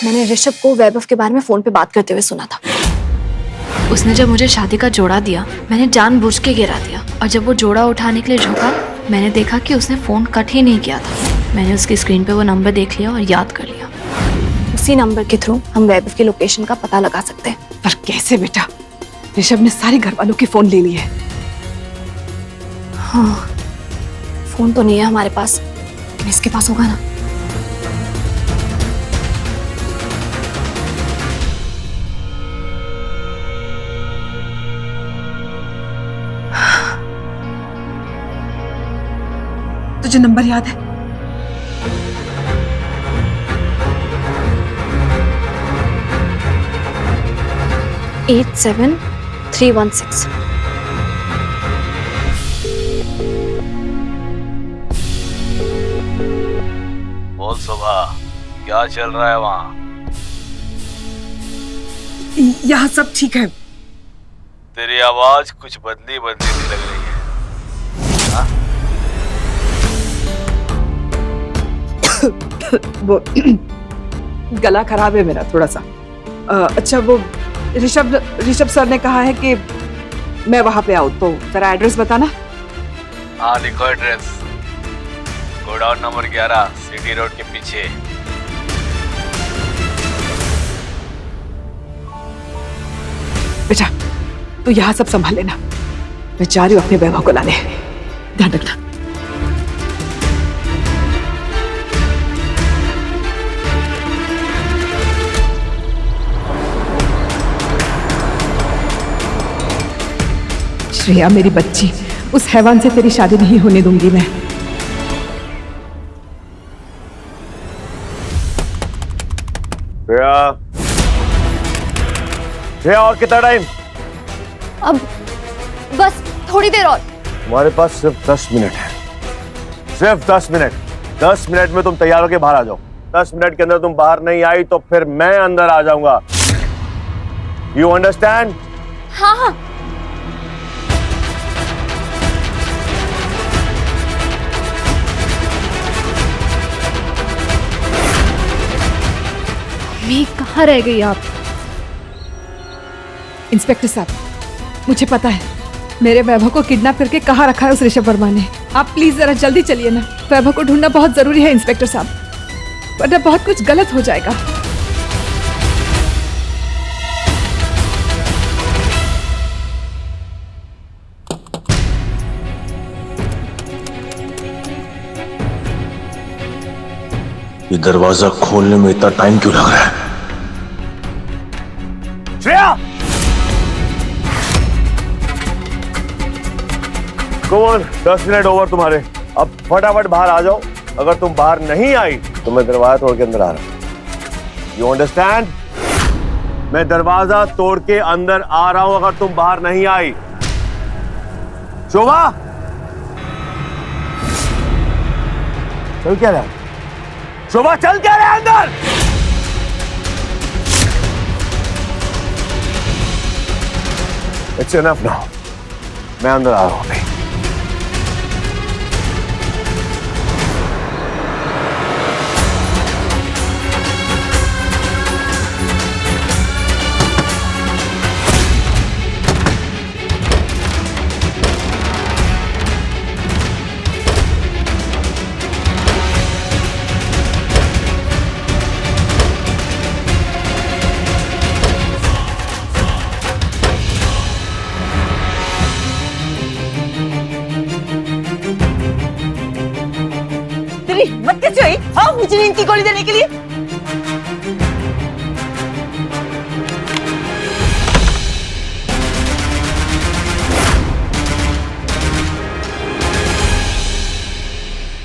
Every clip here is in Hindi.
मैंने ऋषभ को वैभव के बारे में फोन पे बात करते हुए सुना था। उसने जब मुझे शादी का जोड़ा दिया, मैंने जानबूझ के गिरा दिया, और जब वो जोड़ा उठाने के लिए झुका, मैंने देखा कि उसने फोन कट ही नहीं किया था। मैंने उसकी स्क्रीन पे वो नंबर देख लिया और याद कर लिया। उसी नंबर के थ्रू हम वैभव की लोकेशन का पता लगा सकते हैं। पर कैसे बेटा? ऋषभ ने सारे घर वालों की फोन ले ली है। हाँ, फोन तो नहीं है हमारे पास, लेकिन इसके पास होगा ना। तुझे नंबर याद है? एट 7 3 1 6। बोल सुबह, क्या चल रहा है वहाँ? यहाँ सब ठीक है। तेरी आवाज कुछ बदली बदली सी लग रही है। हाँ? वो गला खराब है मेरा थोड़ा सा। अच्छा, वो ऋषभ सर ने कहा है कि मैं वहां पे आऊँ, तो तेरा एड्रेस बताना। हाँ, लिखो address. Godown number 11, city road के पीछे। बेटा, तू यहाँ सब संभाल लेना, मैं जा रही हूँ अपने वैभव को लाने। ध्यान रखना। श्रेया मेरी बच्ची, उस हैवान से तेरी शादी नहीं होने दूंगी मैं। श्रेया, और कितना टाइम? अब बस थोड़ी देर और। तुम्हारे पास सिर्फ 10 मिनट है, सिर्फ 10 मिनट। 10 मिनट में तुम तैयार होके बाहर आ जाओ। 10 मिनट के अंदर तुम बाहर नहीं आई तो फिर मैं अंदर आ जाऊंगा। You understand? हाँ हाँ। मैं कहाँ रह गई आप? इंस्पेक्टर साहब, मुझे पता है मेरे वैभव को किडनैप करके कहाँ रखा है उस ऋषभ वर्मा ने। आप प्लीज जरा जल्दी चलिए ना, वैभव को ढूंढना बहुत जरूरी है इंस्पेक्टर साहब, वरना बहुत कुछ गलत हो जाएगा। ये दरवाजा खोलने में इतना टाइम क्यों लग रहा है? Shreya! Come on, 10 minute over तुम्हारे। अब फटाफट बाहर आ जाओ। अगर तुम बाहर नहीं आई तो मैं दरवाजा तोड़ के अंदर आ रहा हूं। You understand? मैं दरवाजा तोड़ के अंदर आ रहा हूं अगर तुम बाहर नहीं आई। शोभा, चल क्या रहा है? शोभा, चल क्या रहा है अंदर? इट्स इनफ नाउ, मैं अंदर आ रहा हूं। हिम्मत कैसे हुई? हाँ, मुझे नींद की गोली देने के लिए?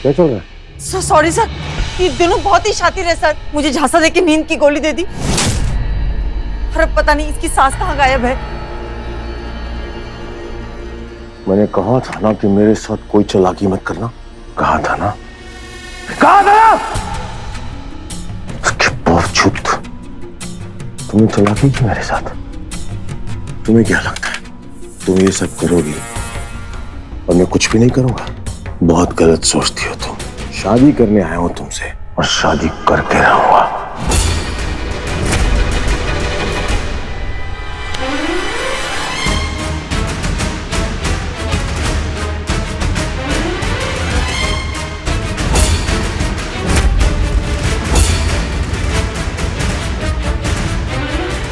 क्या चल रहा है? सॉरी सर, ये दोनों बहुत ही शातिर है सर। मुझे झांसा देके नींद की गोली दे दी, और अब पता नहीं इसकी सांस कहाँ गायब है। मैंने कहा था ना कि मेरे साथ कोई चालाकी मत करना। कहा था ना, कहा था ना। उसके बावजूद तुमने चालाकी की मेरे साथ। तुम्हें क्या लगता है तुम ये सब करोगी और मैं कुछ भी नहीं करूंगा? बहुत गलत सोचती हो तुम। शादी करने आया हूं तुमसे और शादी करके रहूंगा।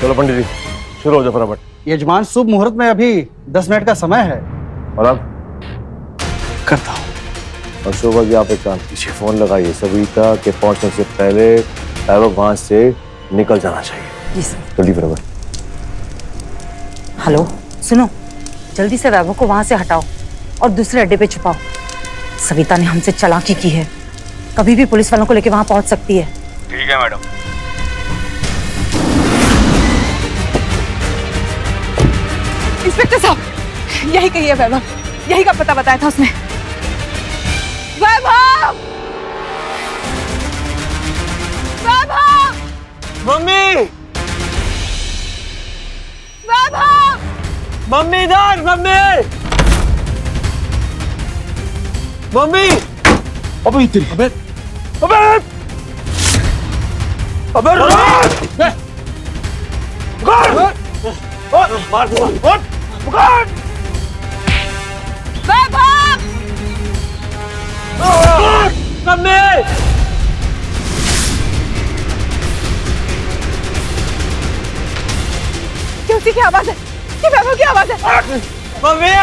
चलो पंडित जी शुरू हो जाओ फटाफट। यजमान, शुभ मुहूर्त में अभी 10 मिनट का समय है। और अब करता हूँ। और शोभा जी आप एक काम कीजिए, फोन लगाइए सविता के पहुंचने से पहले वैभव वहां से निकल जाना चाहिए। जी सर। जल्दी फटाफट। हेलो, सुनो, जल्दी से वैभव को वहां से हटाओ और दूसरे अड्डे पे छुपाओ। सविता ने हमसे चालाकी की है, कभी भी पुलिस वालों को लेके वहां पहुंच सकती है। ठीक है मैडम। इंस्पेक्टर साहब, यही कही है वैभव, यही का पता बताया था उसने। वैभव! वैभव! मम्मी! वैभव! मम्मी इधर! मम्मी! मम्मी! अबे इतनी अबे अबे अबे मार दूंगा। वैभव! मम्मी! ये उसी की आवाज है, ये वैभव की आवाज है। मम्मी!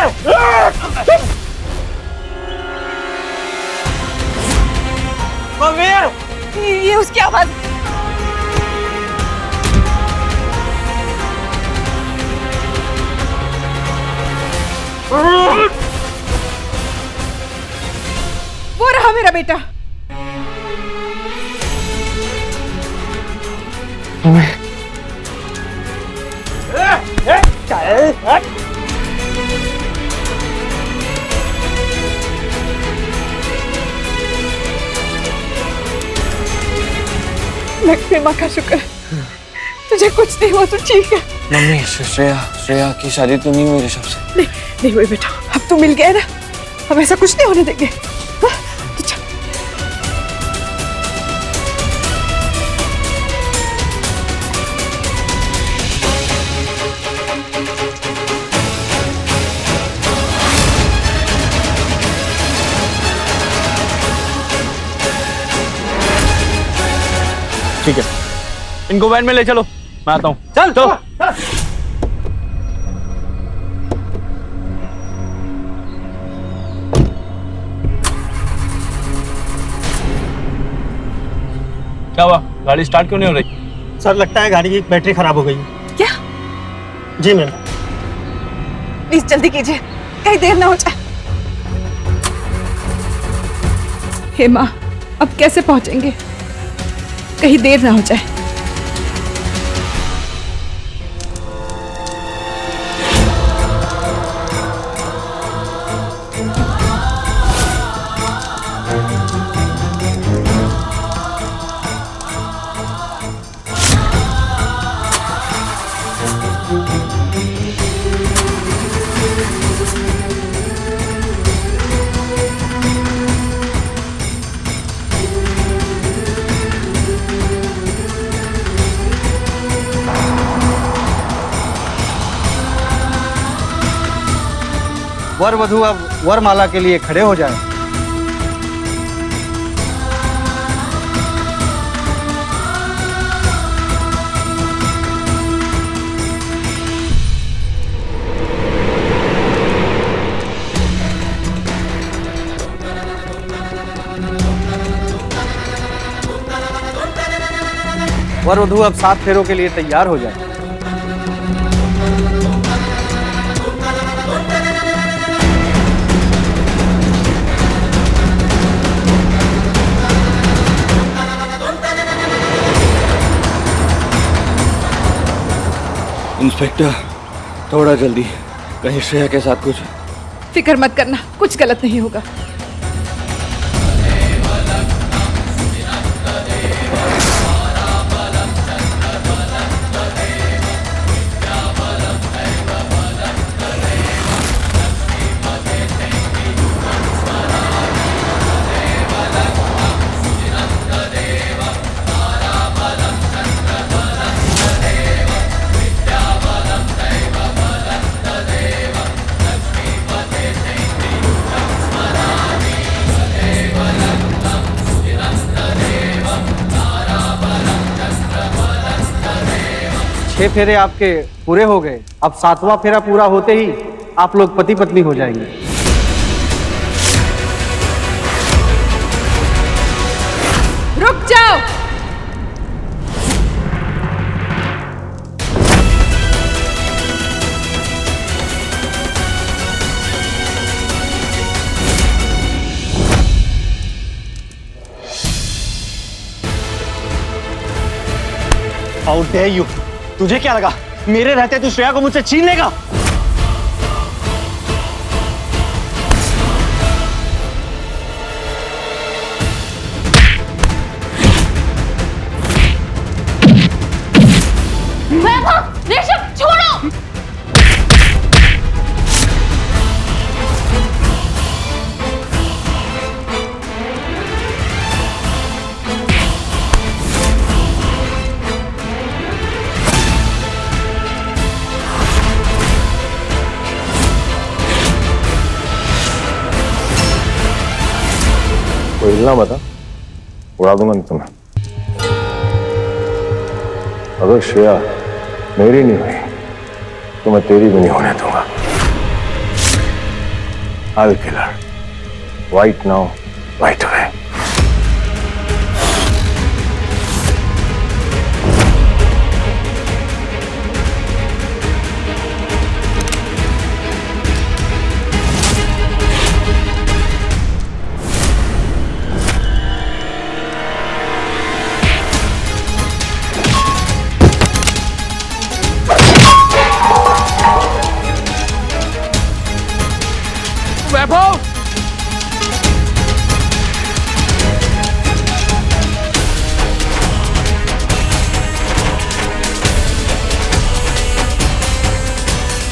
मम्मी! ये उसकी आवाज है। वो रहा मेरा बेटा। मैं माँ का शुक्र है, तुझे कुछ नहीं हुआ, तू ठीक है। मम्मी, श्रेया की शादी तो नहीं हुई ऋषभ से? नहीं हुई बेटा, अब तू मिल गया ना, हम ऐसा कुछ नहीं होने देंगे। हाँ, तो चल। ठीक है, इनको वैन में ले चलो, मैं आता हूँ। चल चलो। क्या हुआ, गाड़ी स्टार्ट क्यों नहीं हो रही? सर, लगता है गाड़ी की बैटरी खराब हो गई। क्या? जी मैम। प्लीज जल्दी कीजिए, कहीं देर ना हो जाए। हे माँ, अब कैसे पहुंचेंगे? कहीं देर ना हो जाए। वर वधू अब वरमाला के लिए खड़े हो जाएं। वर वधू अब 7 फेरों के लिए तैयार हो जाएं। इंस्पेक्टर, थोड़ा जल्दी, कहीं श्रेया के साथ कुछ। फिक्र मत करना, कुछ गलत नहीं होगा। 6 फेरे आपके पूरे हो गए, अब 7वां फेरा पूरा होते ही आप लोग पति पत्नी हो जाएंगे। रुक जाओ। How dare you! तुझे क्या लगा मेरे रहते तू श्रेया को मुझसे छीन लेगा? ऋषभ छोड़ो। कोई हिलना मत, उड़ा दूंगा नहीं तुम्हें। अगर श्रेया मेरी नहीं हुई तो मैं तेरी भी नहीं होने दूंगा। I'll kill her. Right now, right away. वैभव!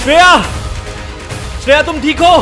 श्रेया! श्रेया तुम ठीक हो?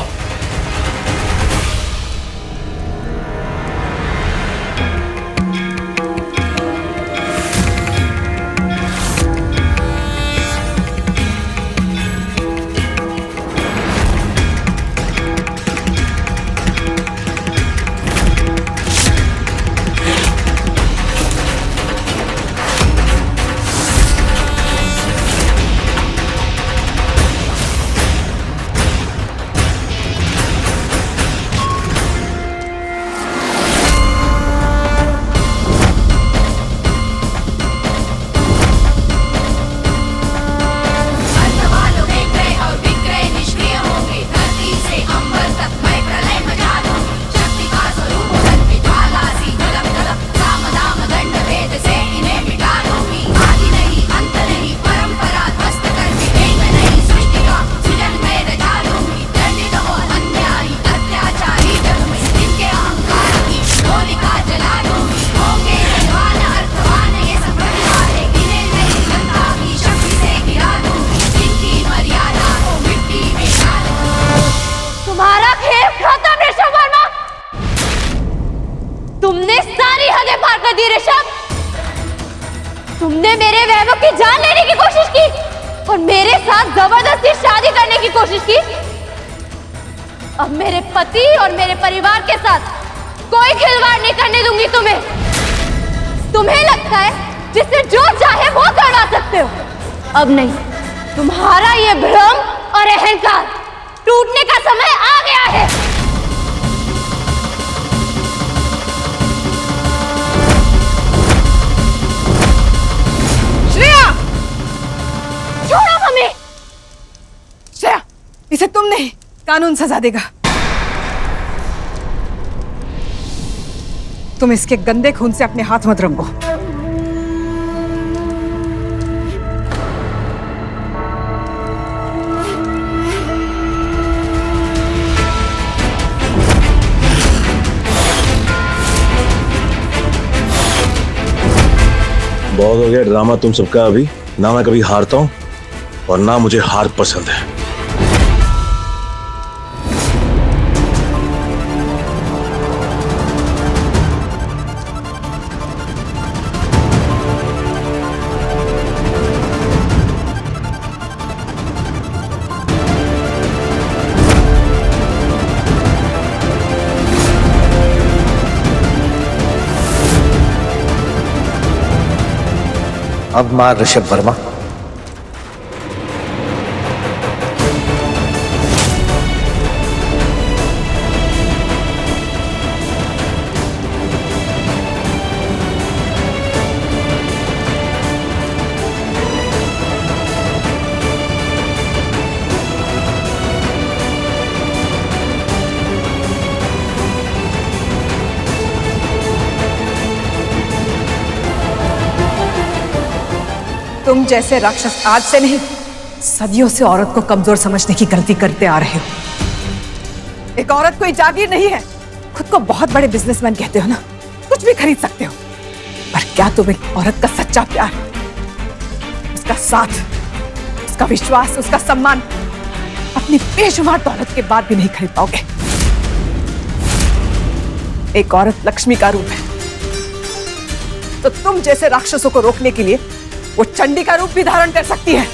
तुमने मेरे वैभव की जान लेने की कोशिश की और मेरे साथ जबरदस्ती शादी करने की कोशिश की। अब मेरे पति और मेरे परिवार के साथ कोई खिलवाड़ नहीं करने दूंगी तुम्हें। तुम्हें लगता है जिससे जो चाहे वो करवा सकते हो, अब नहीं। तुम्हारा ये भ्रम और अहंकार टूटने का समय आ गया है। छोड़ो मम्मी। श्रेया, इसे तुम नहीं, कानून सजा देगा। तुम इसके गंदे खून से अपने हाथ मत रंगो। बहुत हो गया ड्रामा तुम सबका। अभी ना मैं कभी हारता हूं और ना मुझे हार पसंद है। अब मार ऋषभ वर्मा, तुम जैसे राक्षस आज से नहीं, सदियों से औरत को कमजोर समझने की गलती करते आ रहे हो। एक औरत कोई जागीर नहीं है। खुद को बहुत बड़े बिजनेसमैन कहते हो ना, कुछ भी खरीद सकते हो, पर क्या तुम एक औरत का सच्चा प्यार, उसका साथ, उसका विश्वास, उसका सम्मान अपनी बेशुमार दौलत के बाद भी नहीं खरीद पाओगे? एक औरत लक्ष्मी का रूप है, तो तुम जैसे राक्षसों को रोकने के लिए वो चंडी का रूप भी धारण कर सकती है।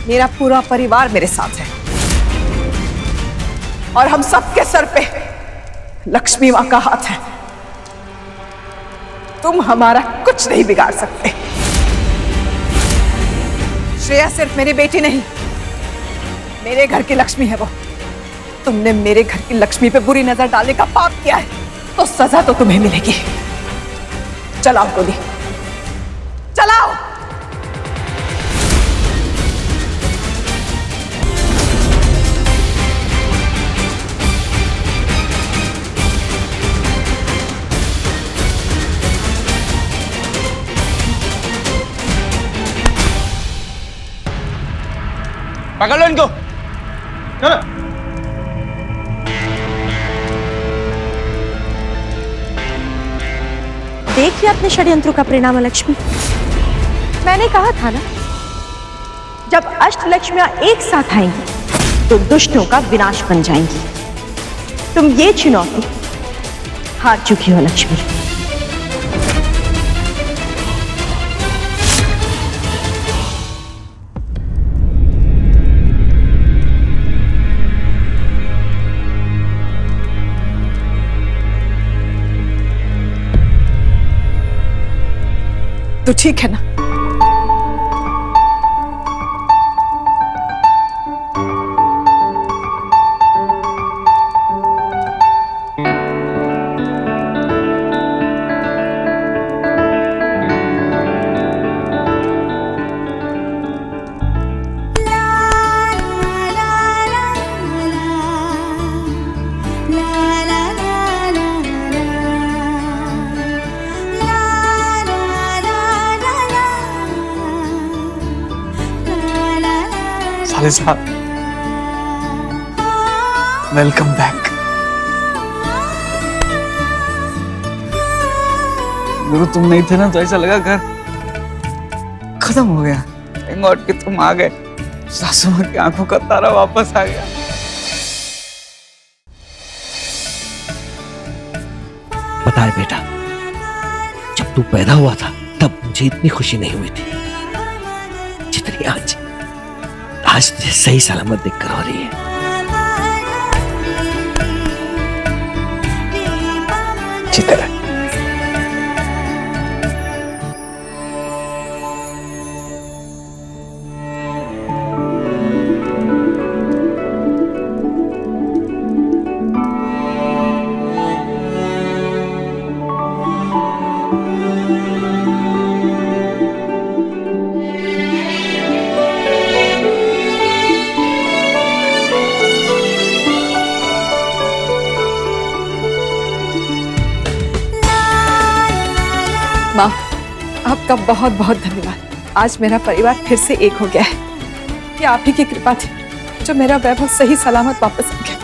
मेरा पूरा परिवार मेरे साथ है और हम सबके सर पे लक्ष्मी मां का हाथ है। तुम हमारा कुछ नहीं बिगाड़ सकते। श्रेया सिर्फ मेरी बेटी नहीं, मेरे घर की लक्ष्मी है वो। तुमने मेरे घर की लक्ष्मी पे बुरी नजर डालने का पाप किया है, तो सजा तो तुम्हें मिलेगी। चलाओ गोली, चलाओ। पकड़ लो इनको। देखिए अपने षड्यंत्रों का परिणाम लक्ष्मी। मैंने कहा था ना, जब अष्टलक्ष्मियां एक साथ आएंगी तो दुष्टों का विनाश बन जाएंगी। तुम ये चुनौती हार चुकी हो लक्ष्मी। तो ठीक है ना? साले साहब, वेलकम बैक। गुरु तुम नहीं थे ना तो ऐसा लगा घर खत्म हो गया। लौट के तुम आ गए, सासू मां की आंखों का तारा वापस आ गया। बता बेटा, जब तू पैदा हुआ था तब मुझे इतनी खुशी नहीं हुई थी जितनी आज तुझे सही सलामत देखकर हो रही है। चित्रा, माँ, आपका बहुत बहुत धन्यवाद। आज मेरा परिवार फिर से एक हो गया है। ये आप ही की कृपा थी जो मेरा वैभव सही सलामत वापस आ गया,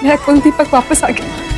मेरा कुल दीपक वापस आ गया।